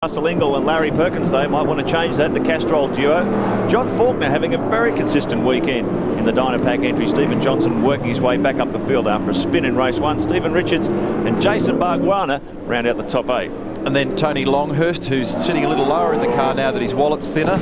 Russell Ingall and Larry Perkins, they might want to change that, the Castrol duo. John Faulkner having a very consistent weekend in the Dynapack entry. Stephen Johnson working his way back up the field after a spin in race one. Stephen Richards and Jason Bargwanna round out the top 8. And then Tony Longhurst, who's sitting a little lower in the car now that his wallet's thinner.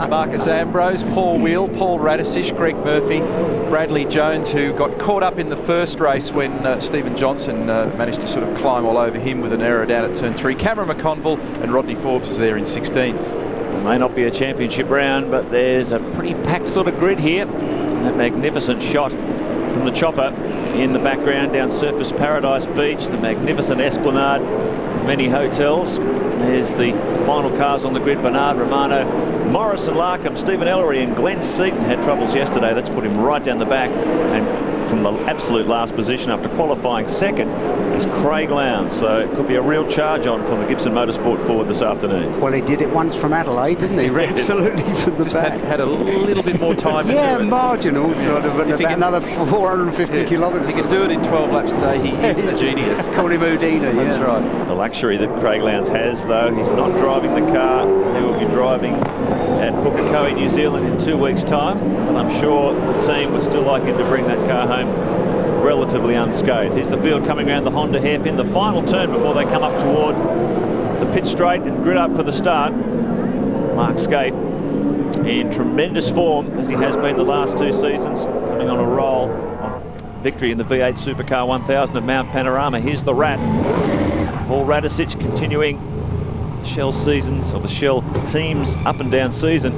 Marcus Ambrose, Paul Wheel, Paul Radisich, Greg Murphy, Bradley Jones, who got caught up in the first race when Stephen Johnson managed to sort of climb all over him with an error down at turn 3. Cameron McConville and Rodney Forbes is there in 16th. It may not be a championship round, but there's a pretty packed sort of grid here. And that magnificent shot from the chopper in the background down Surfers Paradise Beach, the magnificent esplanade, many hotels. There's the final cars on the grid. Bernard Romano, Morrison Larkham, Stephen Ellery and Glenn Seaton had troubles yesterday. That's put him right down the back, and from the absolute last position after qualifying second is Craig Lowndes. So it could be a real charge on from the Gibson Motorsport forward this afternoon. Well, he did it once from Adelaide, didn't he? Absolutely from the Just back. had a little bit more time. Yeah, marginal sort of, about another 450 kilometres. He can do it in 12 laps today. He is a genius. Call him Houdini. That's right. The luxury that Craig Lowndes has, though, he's not driving the car. He will be driving at Pukekohe, New Zealand in 2 weeks' time. But I'm sure the team would still like him to bring that car home relatively unscathed. Here's the field coming around the Honda hairpin, the final turn before they come up toward the pit straight and grid up for the start. Mark Skaife in tremendous form, as he has been the last 2 seasons, coming on a roll of victory in the V8 Supercar 1000 at Mount Panorama. Here's the Rat. Paul Radisich continuing Shell seasons, or the Shell team's up and down season.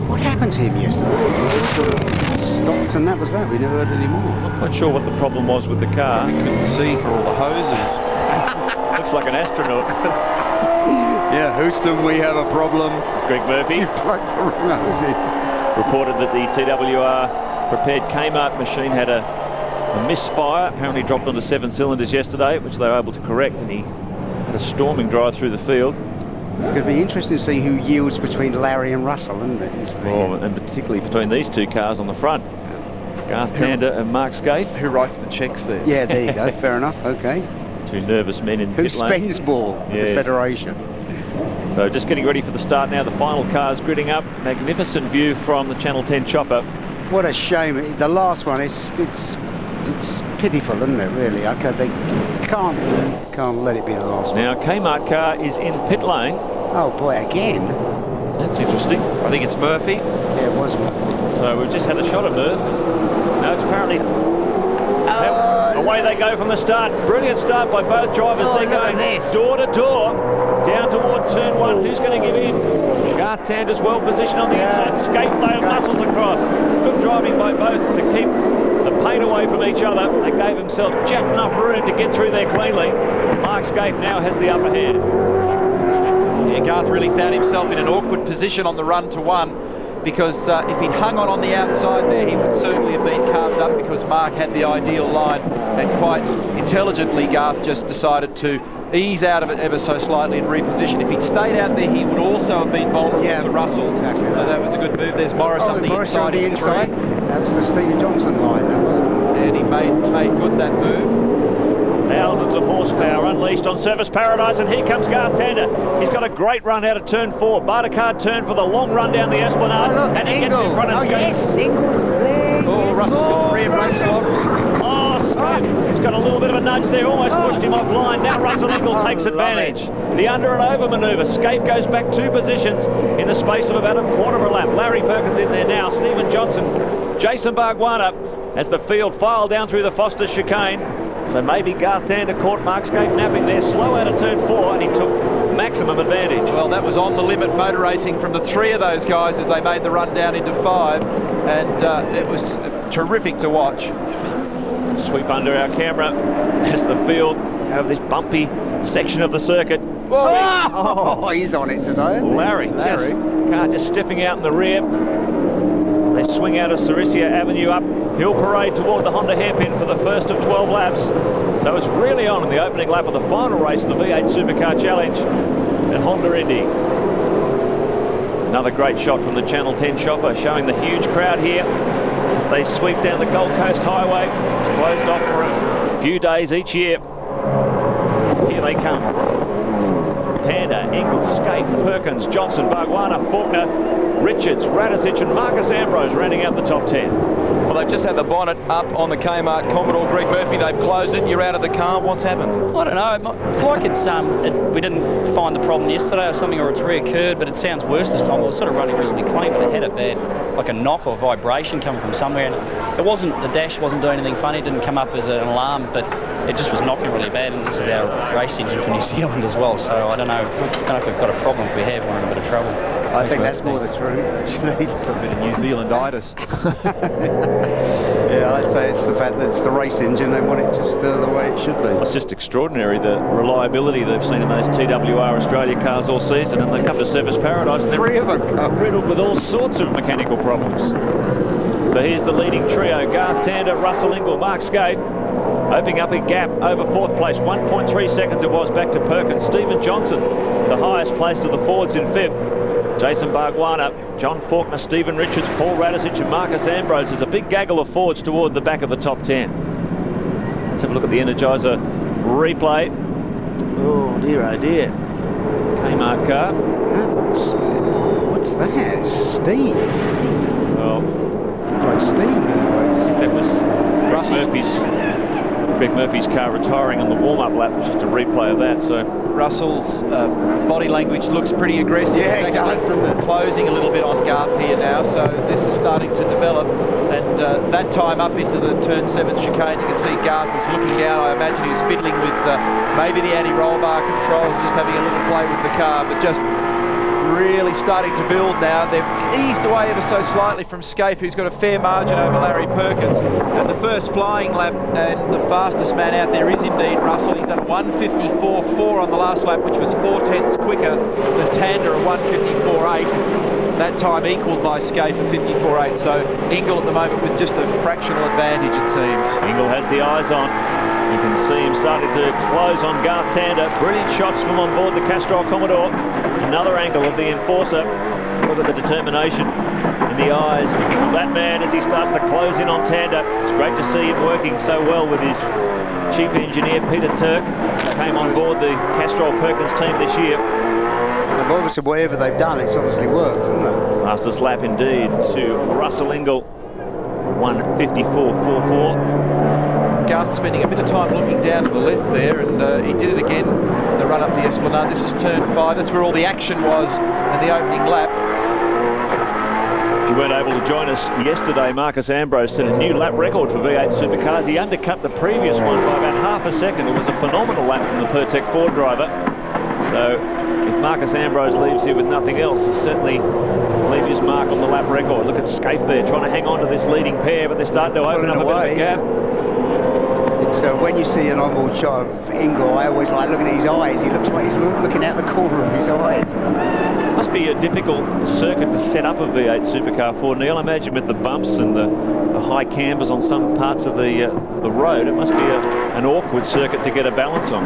What happened to him yesterday? He sort of stopped and that was that. We never heard any more. Not quite sure what the problem was with the car. You couldn't see for all the hoses. Looks like an astronaut. Yeah, Houston, we have a problem. It's Greg Murphy. You plugged the wrong hose in. Reported that the TWR prepared Kmart machine had a misfire. Apparently dropped onto 7 cylinders yesterday, which they were able to correct, and he had a storming drive through the field. It's going to be interesting to see who yields between Larry and Russell, isn't it? Oh, and particularly between these 2 cars on the front, Garth Tander and Mark Skaife. Who writes the checks there? Yeah, there you go. Fair enough. Okay. 2 nervous men in the Who pit lane. spends more? Yes. The Federation. So just getting ready for the start now. The final cars gridding up. Magnificent view from the Channel 10 chopper. What a shame. The last one, it's pitiful, isn't it, really? Okay, they can't let it be the last one. Now, Kmart car is in pit lane. Oh, boy, again? That's interesting. I think it's Murphy. Yeah, it was. So we've just had a shot of Murph. Now it's apparently... away they go from the start. Brilliant start by both drivers. They're going door to door down toward turn 1. Who's going to give in? Garth Tander's well positioned on the inside. Skaife though muscles across. Good driving by both to keep the paint away from each other. They gave themselves just enough room to get through there cleanly. Mark Skaife now has the upper hand. Yeah, Garth really found himself in an awkward position on the run to 1, because if he'd hung on the outside there, he would certainly have been carved up, because Mark had the ideal line, and quite intelligently Garth just decided to ease out of it ever so slightly and reposition. If he'd stayed out there, he would also have been vulnerable to Russell. Exactly. So that was a good move. There's Morris on the inside. That was the Stephen Johnson line, that wasn't it? And he made good that move. Thousands of horsepower unleashed on Surfers Paradise, and here comes Garth Tander. He's got a great run out of turn 4. Bartercard turn for the long run down the Esplanade, and he gets in front of Skaife. Yes, Ingall's there. Oh, Russell's got the rear brake lock. Oh, Skaife, he's got a little bit of a nudge there, almost pushed him offline. Now Russell Ingall takes advantage. The under and over manoeuvre. Skaife goes back 2 positions in the space of about a quarter of a lap. Larry Perkins in there now. Stephen Johnson, Jason Bargwanna, as the field filed down through the Foster's chicane. So maybe Garth Tander caught Mark Skaife napping there, slow out of turn 4, and he took maximum advantage. Well, that was on the limit motor racing from the 3 of those guys as they made the run down into 5, and it was terrific to watch. Sweep under our camera as the field over this bumpy section of the circuit. Oh, he's on it today. Larry, car just stepping out in the rear as they swing out of Sarisia Avenue up Hill Parade toward the Honda hairpin for the first of 12 laps. So it's really on in the opening lap of the final race of the V8 Supercar Challenge at Honda Indy. Another great shot from the Channel 10 chopper, showing the huge crowd here as they sweep down the Gold Coast Highway. It's closed off for a few days each year. Here they come. Tander, Ingle, Scaife, Perkins, Johnson, Bargwanna, Faulkner, Richards, Radisic and Marcus Ambrose rounding out the top 10. Well, they've just had the bonnet up on the Kmart Commodore. Greg Murphy, they've closed it. You're out of the car. What's happened? I don't know. It's like we didn't find the problem yesterday or something, or it's reoccurred, but it sounds worse this time. It was sort of running reasonably clean, but it had a bad, like a knock or vibration coming from somewhere, and it wasn't, the dash wasn't doing anything funny. It didn't come up as an alarm, but it just was knocking really bad, and this is our race engine for New Zealand as well, so I don't know if we've got a problem. If we have, we're in a bit of trouble. I think that's more the truth, actually. A bit of New Zealanditis. Yeah, I'd say it's the fact that it's the race engine. They want it just the way it should be. It's just extraordinary, the reliability they've seen in those TWR Australia cars all season, and they come to Surfers Paradise and Three of them are riddled with all sorts of mechanical problems. So here's the leading trio: Garth Tander, Russell Ingall, Mark Scaife. Opening up a gap over fourth place, 1.3 seconds it was back to Perkins. Stephen Johnson, the highest placed of the Fords, in fifth. Jason Bargwanna, John Faulkner, Stephen Richards, Paul Radisic and Marcus Ambrose. There's a big gaggle of Fords toward the back of the top 10. Let's have a look at the Energizer replay. Oh dear, oh dear. Kmart car. What's that? It's Steve. Well, Like Steve. that was Greg Murphy's car retiring on the warm-up lap. Was just a replay of that. So Russell's body language looks pretty aggressive. Yeah, He's it does, doesn't it? closing a little bit on Garth here now, so this is starting to develop. And that time up into the turn 7 chicane, you can see Garth was looking down. I imagine he was fiddling with maybe the anti-roll bar controls, just having a little play with the car, but just really starting to build now. They've eased away ever so slightly from Scaife, who's got a fair margin over Larry Perkins. And the first flying lap, and the fastest man out there is indeed Russell. He's done 1:54.4 on the last lap, which was 4/10 quicker than Tander at 1:54.8. That time equalled by Scaife at 54.8. So Ingle at the moment with just a fractional advantage, it seems. Ingle has the eyes on. You can see him starting to close on Garth Tander. Brilliant shots from on board the Castrol Commodore. Another angle of the Enforcer. Look at the determination in the eyes of that man as he starts to close in on Tander. It's great to see him working so well with his chief engineer, Peter Turk, who came on board the Castrol Perkins team this year. And obviously, whatever they've done, it's obviously worked, hasn't it? Fastest lap indeed to Russell Ingall, 1:54.44. Garth spending a bit of time looking down to the left there, and he did it again in the run up the Esplanade. This is turn 5. That's where all the action was in the opening lap. If you weren't able to join us yesterday, Marcus Ambrose set a new lap record for V8 Supercars. He undercut the previous one by about half a second. It was a phenomenal lap from the Pertec Ford driver. So if Marcus Ambrose leaves here with nothing else, he'll certainly leave his mark on the lap record. Look at Scaife there trying to hang on to this leading pair, but they're starting to open up a bit of a gap. So when you see an onboard shot of Ingle, I always like looking at his eyes. He looks like he's looking out the corner of his eyes. Must be a difficult circuit to set up a V8 Supercar for, Neil. I imagine with the bumps and the high cambers on some parts of the road, it must be an awkward circuit to get a balance on.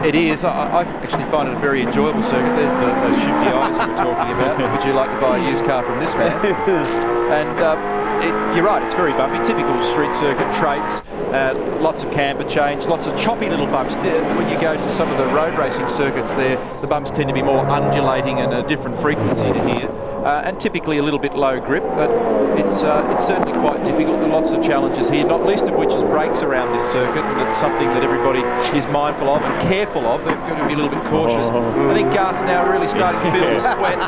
It is. I actually find it a very enjoyable circuit. There's those shifty eyes we were talking about. Would you like to buy a used car from this man? And you're right, it's very bumpy. Typical street circuit traits. Lots of camber change, lots of choppy little bumps. When you go to some of the road racing circuits there, the bumps tend to be more undulating and a different frequency to here. And typically a little bit low grip, but it's certainly quite difficult. There are lots of challenges here, not least of which is brakes around this circuit, and it's something that everybody is mindful of and careful of. They've got to be a little bit cautious. I think Garth's now really starting to feel the sweat.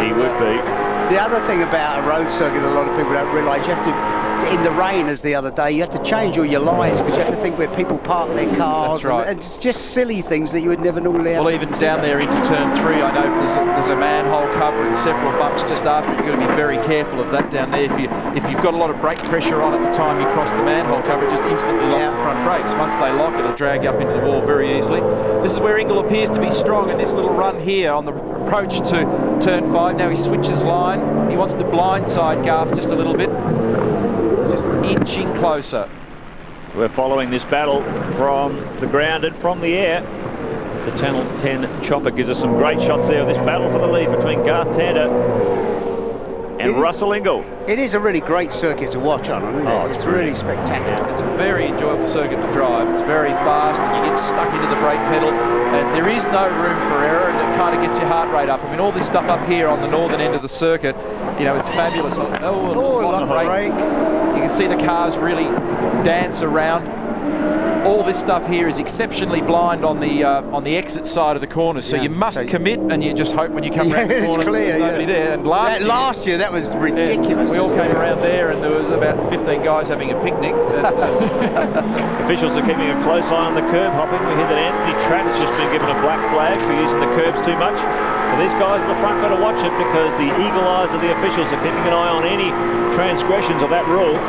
He would be. The other thing about a road circuit a lot of people don't realise, you have to, in the rain as the other day, you have to change all your lights because you have to think where people park their cars. That's right. And it's just silly things that you would never normally have. Well, even down there into turn 3, I know there's a manhole cover and several bumps just after. You've got to be very careful of that down there. If you've got a lot of brake pressure on at the time you cross the manhole cover, it just instantly locks the front brakes. Once they lock, it'll drag you up into the wall very easily. This is where Ingle appears to be strong in this little run here on the approach to turn 5. Now he switches line. He wants to blindside Garth just a little bit. Just inching closer. So we're following this battle from the ground and from the air. The Channel 10 chopper gives us some great shots there of this battle for the lead between Garth Tander and Russell Ingall. It is a really great circuit to watch on, isn't it? Oh, it's really spectacular. It's a very enjoyable circuit to drive. It's very fast, and you get stuck into the brake pedal, and there is no room for error, and it kind of gets your heart rate up. I mean, all this stuff up here on the northern end of the circuit, you know, it's fabulous. Oh, brake. You can see the cars really dance around. All this stuff here is exceptionally blind on the exit side of the corner, so you must commit, and you just hope when you come around the corner there's nobody there. And last year that was ridiculous. We all came around there, and there was about 15 guys having a picnic. Officials are keeping a close eye on the curb hopping. We hear that Anthony Tratt has just been given a black flag for using the curbs too much. So these guys in the front better watch it, because the eagle eyes of the officials are keeping an eye on any transgressions of that rule.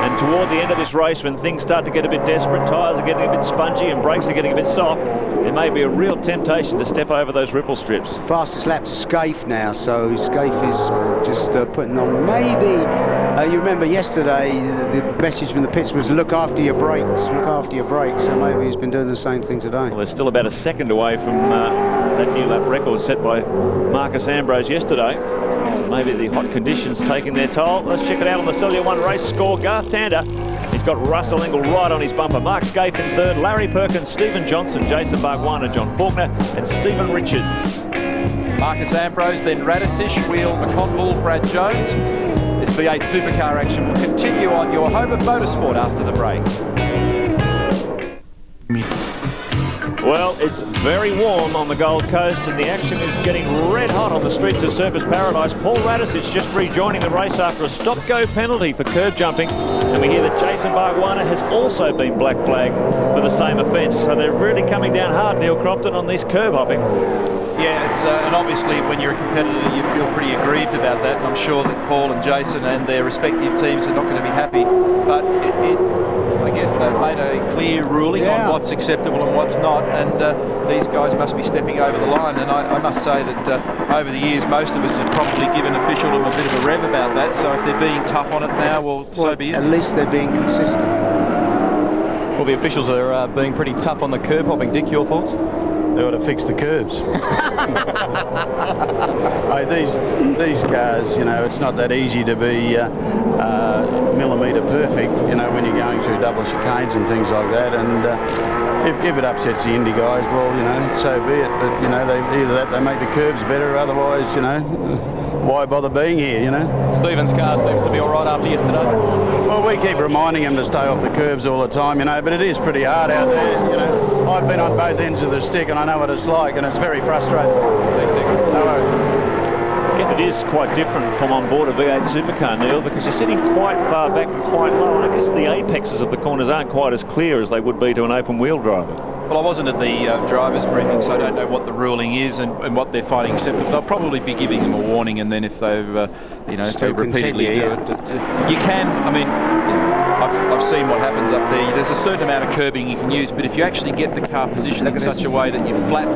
And toward the end of this race, when things start to get a bit desperate, tyres are getting a bit spongy and brakes are getting a bit soft, there may be a real temptation to step over those ripple strips. Fastest lap to Scaife now, so Scaife is just putting on maybe... you remember yesterday, the message from the pits was look after your brakes, so maybe he's been doing the same thing today. Well, they're still about a second away from that new lap record set by Marcus Ambrose yesterday. So maybe the hot conditions taking their toll. Let's check it out on the Cellular One race score. Garth Tander, he's got Russell Ingall right on his bumper. Mark Scaife in third, Larry Perkins, Stephen Johnson, Jason Bargwanna, John Faulkner and Stephen Richards. Marcus Ambrose, then Radisich, Wheel, McConville, Brad Jones. This V8 Supercar action will continue on your home of motorsport after the break. Well, it's very warm on the Gold Coast and the action is getting red hot on the streets of Surfers Paradise. Paul Radisich just rejoining the race after a stop-go penalty for curb jumping. And we hear that Jason Bargwanna has also been black flagged for the same offence. So they're really coming down hard, Neil Crompton, on this curb hopping. Yeah, it's and obviously when you're a competitor you feel pretty aggrieved about that, and I'm sure that Paul and Jason and their respective teams are not going to be happy, but I guess they've made a clear ruling on what's acceptable and what's not, and these guys must be stepping over the line. And I must say that over the years most of us have probably given officialdom a bit of a rev about that, so if they're being tough on it now, well, so be it. At least they're being consistent. Well, the officials are being pretty tough on the curb hopping. Dick, your thoughts? They ought to fix the curbs. These cars, you know, it's not that easy to be millimetre perfect, you know, when you're going through double chicanes and things like that. And if it upsets the Indy guys, well, you know, so be it. But, you know, either that they make the curbs better, otherwise, you know, why bother being here, you know? Stephen's car seems to be all right after yesterday. Well, we keep reminding him to stay off the curbs all the time, you know, but it is pretty hard out there, you know. I've been on both ends of the stick and I know what it's like, and it's very frustrating. Thanks, Dick. No worries. Again, it is quite different from on board a V8 Supercar, Neil, because you're sitting quite far back and quite low, and I guess the apexes of the corners aren't quite as clear as they would be to an open-wheel driver. Well, I wasn't at the driver's briefing, so I don't know what the ruling is and what they're finding acceptable. They'll probably be giving them a warning, and then if they've, you know, if they repeatedly do it, you can. I mean, I've seen what happens up there. There's a certain amount of curbing you can use, but if you actually get the car positioned in such a way that you flat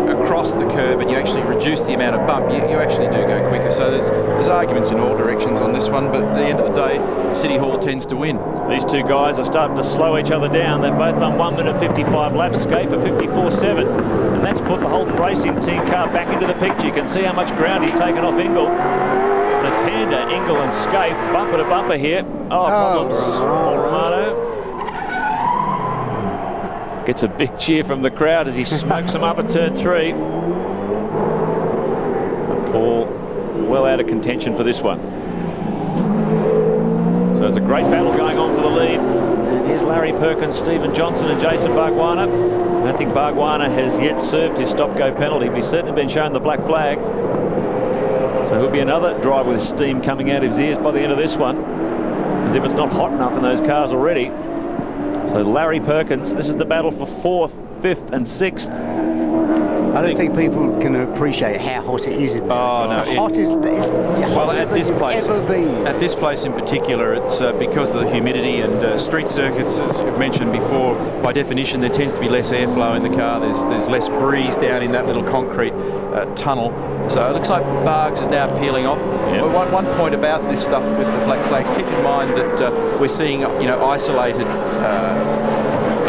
across the curb and you actually reduce the amount of bump, you actually do go quicker. So there's arguments in all directions on this one, but at the end of the day, City Hall tends to win. These two guys are starting to slow each other down. They've both done 1 minute 55 laps, Scaife for 54.7, and that's put the Holden Racing team car back into the picture. You can see how much ground he's taken off Ingall. So Tander, Ingall and Scaife bumper to bumper here. Problems. Paul Romano gets a big cheer from the crowd as he smokes them up at turn 3. Paul well out of contention for this one. So there's a great battle going on for the lead. And here's Larry Perkins, Stephen Johnson and Jason Bargwanna. I don't think Bargwanna has yet served his stop-go penalty, but he's certainly been shown the black flag. So he'll be another driver with steam coming out of his ears by the end of this one, as if it's not hot enough in those cars already. So Larry Perkins, this is the battle for 4th, 5th and 6th. I don't think people can appreciate how hot it is in there. It's the hottest At this place, ever been. at this place in particular, it's because of the humidity and street circuits, as you've mentioned before, by definition there tends to be less airflow in the car. There's less breeze down in that little concrete tunnel. So it looks like Bargs is now peeling off. Yep. But one point about this stuff with the black flags, keep in mind that we're seeing, you know, isolated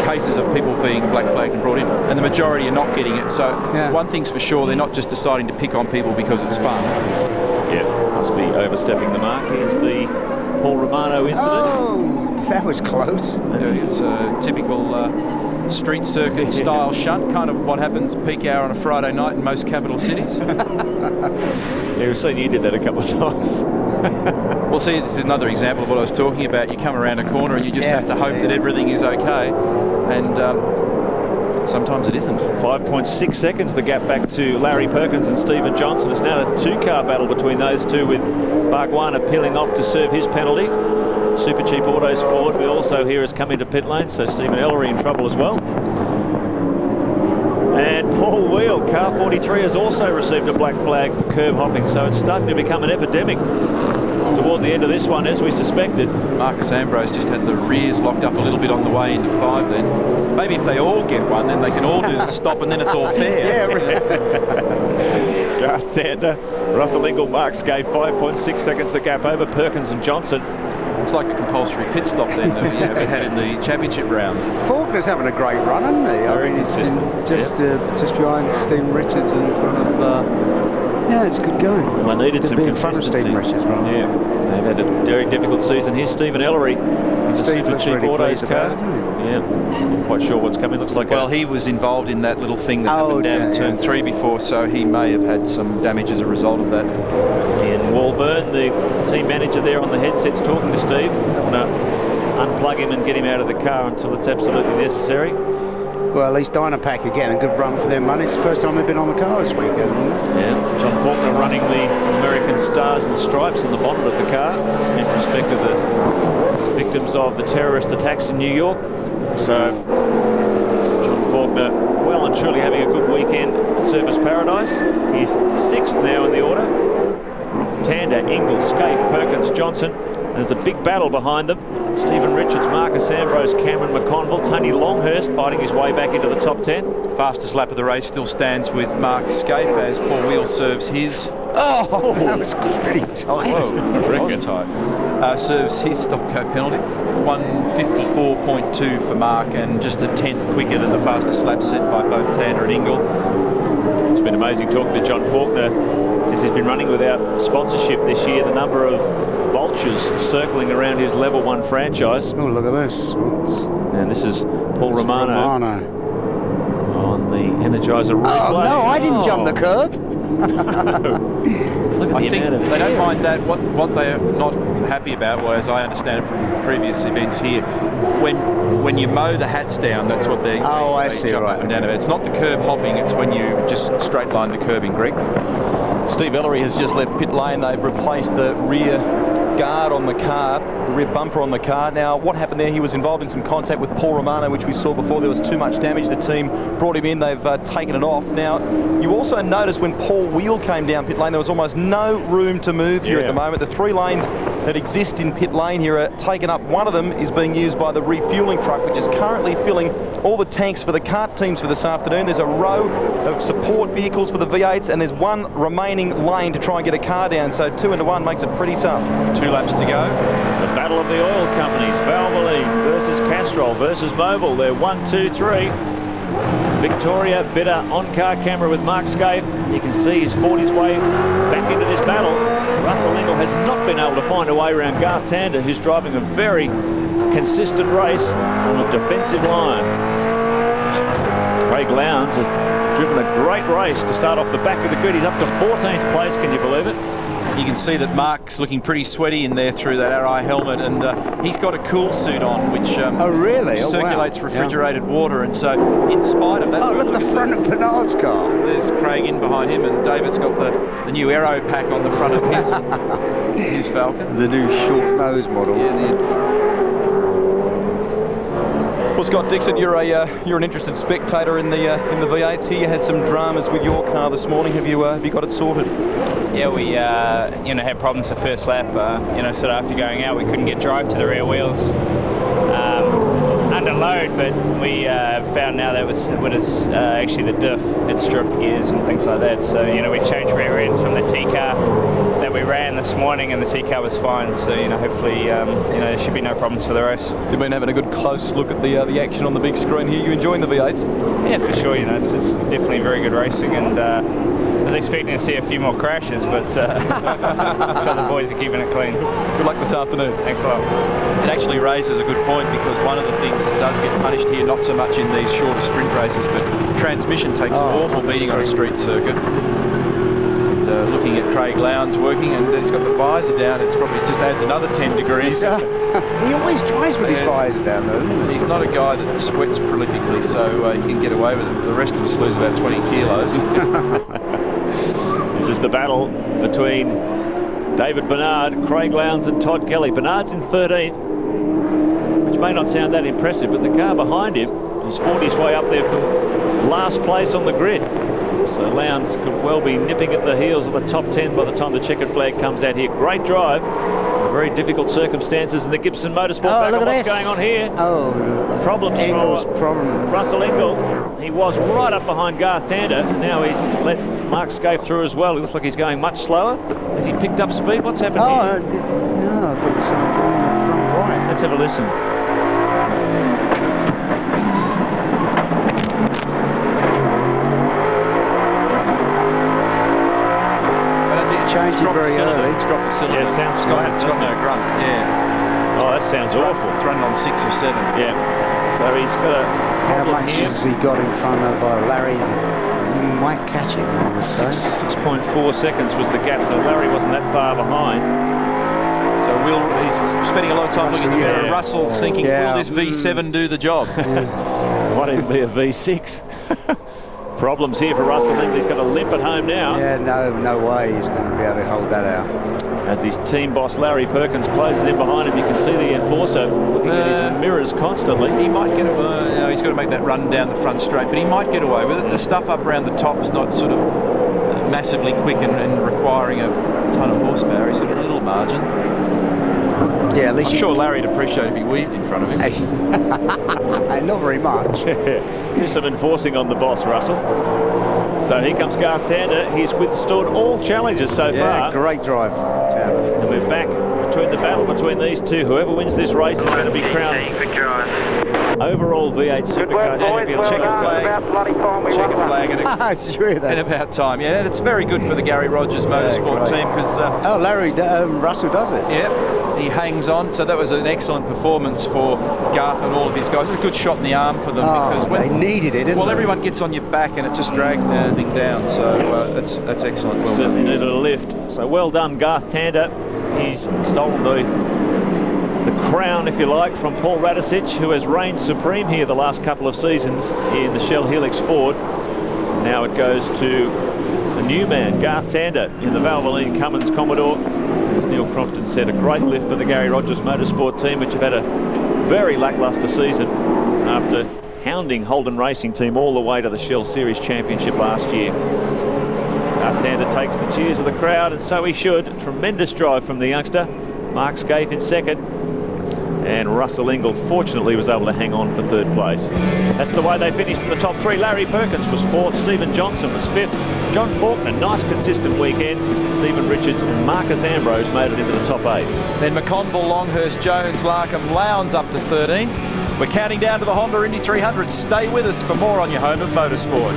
cases of people being black flagged and brought in, and the majority are not getting it. So one thing's for sure, they're not just deciding to pick on people because it's fun. Yeah, I suppose be overstepping the mark. Here's the Paul Romano incident. Oh, that was close. There it is, a typical street circuit style shunt, kind of what happens peak hour on a Friday night in most capital cities. Yeah, we've seen you did that a couple of times. Well, see, this is another example of what I was talking about. You come around a corner and you just have to hope that everything is okay, and sometimes it isn't. 5.6 seconds, the gap back to Larry Perkins and Stephen Johnson. It's now a two-car battle between those two, with Bargwanna peeling off to serve his penalty. Super Cheap Autos Ford, we also hear, has come into pit lane, so Stephen Ellery in trouble as well. And Paul Wheel, car 43, has also received a black flag for curb hopping, so it's starting to become an epidemic toward the end of this one, as we suspected. Marcus Ambrose just had the rears locked up a little bit on the way into 5 then. Maybe if they all get one, then they can all do the stop and then it's all fair. Garth Tander, Russell Ingall, Mark Skate, 5.6 seconds the gap over Perkins and Johnson. It's like a compulsory pit stop then that we had in the championship rounds. Faulkner's having a great run, isn't he? Very consistent. Just behind Stephen Richards and in front of... yeah, it's good going. Well, they needed to some be in front of consistency. Stephen Richards, right? Yeah, they've had a very difficult season. Here's Stephen Ellery. Steve looks Cheap really Autos pleased car. about it. Yeah, not quite sure what's coming. Looks like Well, he was involved in that little thing that happened down turn 3 before, so he may have had some damage as a result of that. Ian Walburn, the team manager there on the headsets, talking to Steve. Don't want to unplug him and get him out of the car until it's absolutely necessary. Well, at least Dynapack again, a good run for their money. It's the first time they've been on the car this weekend, isn't it? Yeah, John Faulkner running the American Stars and Stripes on the bonnet of the car in respect of the victims of the terrorist attacks in New York. So John Faulkner well and truly having a good weekend at Surfers Paradise. He's 6th now in the order. Tander, Ingall, Scaife, Perkins, Johnson. There's a big battle behind them. Stephen Richards, Marcus Ambrose, Cameron McConville, Tony Longhurst fighting his way back into the top 10. Fastest lap of the race still stands with Mark Scaife as Paul Wheel serves his... Oh, that was pretty tight. Whoa, was tight. Serves his stop go penalty. 1:54.2 for Mark, and just a 10th quicker than the fastest lap set by both Tander and Ingall. It's been amazing talking to John Faulkner since he's been running without sponsorship this year. The number of vultures circling around his level 1 franchise. Oh, look at this. And this is Paul Romano on the Energizer replay. Oh, no, I didn't jump the curb. Look at I the think amount of... they don't mind that. What they're not happy about, well, as I understand it from previous events here, when you mow the hats down, that's what they I see, jump right. up and down about. It's not the curb hopping, it's when you just straight line the curbing, Greg. Steve Ellery has just left pit lane. They've replaced the rear guard on the car, the rear bumper on the car. Now, what happened there? He was involved in some contact with Paul Romano, which we saw before. There was too much damage. The team brought him in. They've taken it off. Now, you also noticed when Paul Wheel came down pit lane, there was almost no room to move here at the moment. The 3 lanes that exist in pit lane here are taken up. One of them is being used by the refueling truck, which is currently filling all the tanks for the kart teams for this afternoon. There's a row of support vehicles for the V8s, and there's one remaining lane to try and get a car down. So 2 into 1 makes it pretty tough. 2 laps to go. The battle of the oil companies. Valvoline versus Castrol versus Mobil. They're 1, 2, 3. Victoria Bitter on-car camera with Mark Scaife. You can see he's fought his way back into this battle. Russell Ingall has not been able to find a way around Garth Tander, who's driving a very consistent race on a defensive line. Craig Lowndes has driven a great race to start off the back of the grid. He's up to 14th place, can you believe it? You can see that Mark's looking pretty sweaty in there through that RI helmet, and he's got a cool suit on, which circulates refrigerated water, and so in spite of that... Oh, look at the front of Bernard's car. There's Craig in behind him, and David's got the new aero pack on the front of his Falcon. The new short nose model. Well, Scott Dixon, you're an interested spectator in the V8s here. You had some dramas with your car this morning. Have you got it sorted? Yeah, we had problems the first lap. Sort of after going out, we couldn't get drive to the rear wheels under load, but we found now that it was actually the diff. It stripped gears and things like that. So we've changed rear ends from the T car that we ran this morning, and the T car was fine. So hopefully there should be no problems for the race. You've been having a good close look at the action on the big screen here. You enjoying the V8s? Yeah, for sure. It's definitely very good racing, and was expecting to see a few more crashes, but so the boys are keeping it clean. Good luck this afternoon. Thanks a lot. It actually raises a good point, because one of the things that does get punished here, not so much in these shorter sprint races, but transmission takes an awful beating on a street circuit. And, looking at Craig Lowndes working, and he's got the visor down, it's probably just adds another 10 degrees. He always tries with his visor down though. And he's not a guy that sweats prolifically, so he can get away with it. The rest of us lose about 20 kilos. This is the battle between David Bernard, Craig Lowndes and Todd Kelly. Bernard's in 13th, which may not sound that impressive, but the car behind him, he's fought his way up there from last place on the grid. So Lowndes could well be nipping at the heels of the top 10 by the time the checkered flag comes out here. Great drive. Very difficult circumstances in the Gibson Motorsport. Back on what's going on here. Problems for Russell Ingall. He was right up behind Garth Tander. Now he's let Mark Scaife through as well. It looks like he's going much slower. Has he picked up speed? What's happened here? No, I thought it was something wrong in the front right. Let's have a listen. Changed it very early. It's dropped the cylinder. Yeah, sounds It's got no grunt. Yeah. Oh, that sounds awful. It's running on 6 or 7. Yeah. So he's got a How problem much here. has he got in front of Larry? He might catch him, I would say. 6.4 seconds was the gap, so Larry wasn't that far behind. So he's spending a lot of time looking at the mirror. Yeah. Russell's thinking, Yeah. will this V7 do the job? Might even be a V6. Problems here for Russell Ingall. He's got a limp at home now. Yeah, no way he's going to be able to hold that out. As his team boss Larry Perkins closes in behind him, you can see the enforcer looking at his mirrors constantly. He might get away. He's got to make that run down the front straight, but he might get away with it. The stuff up around the top is not sort of massively quick and requiring a ton of horsepower. He's got a little margin. Yeah, at least I'm sure Larry'd appreciate if he weaved in front of him. not very much. Do some enforcing on the boss, Russell. So here comes Garth Tander. He's withstood all challenges so far. Great drive, Tander. And we're back between the battle between these two. Whoever wins this race is going to be crowned overall V8 Supercar champion. Check a flag and It's true, in about time. Yeah, and it's very good for the Gary Rogers Motorsport team, because Russell does it. yeah, he hangs on. So that was an excellent performance for Garth and all of his guys. It's a good shot in the arm for them, because they needed it, didn't they? everyone gets on your back and it just drags the thing down. So that's excellent. Well Certainly done. needed a lift. So well done, Garth Tander. He's stolen the crown, if you like, from Paul Radicic, who has reigned supreme here the last couple of seasons in the Shell Helix Ford. Now it goes to a new man, Garth Tander, in the Valvoline Cummins Commodore. As Neil Crompton said, a great lift for the Gary Rogers Motorsport team, which have had a very lacklustre season after hounding Holden Racing Team all the way to the Shell Series Championship last year. Garth Tander takes the cheers of the crowd, and so he should. Tremendous drive from the youngster. Mark Scaife in second. And Russell Ingall, fortunately, was able to hang on for third place. That's the way they finished in the top three. Larry Perkins was fourth. Stephen Johnson was fifth. John Faulkner, nice consistent weekend. Stephen Richards and Marcus Ambrose made it into the top 8. Then McConville, Longhurst, Jones, Larkham, Lowndes up to 13th. We're counting down to the Honda Indy 300. Stay with us for more on your home of motorsport.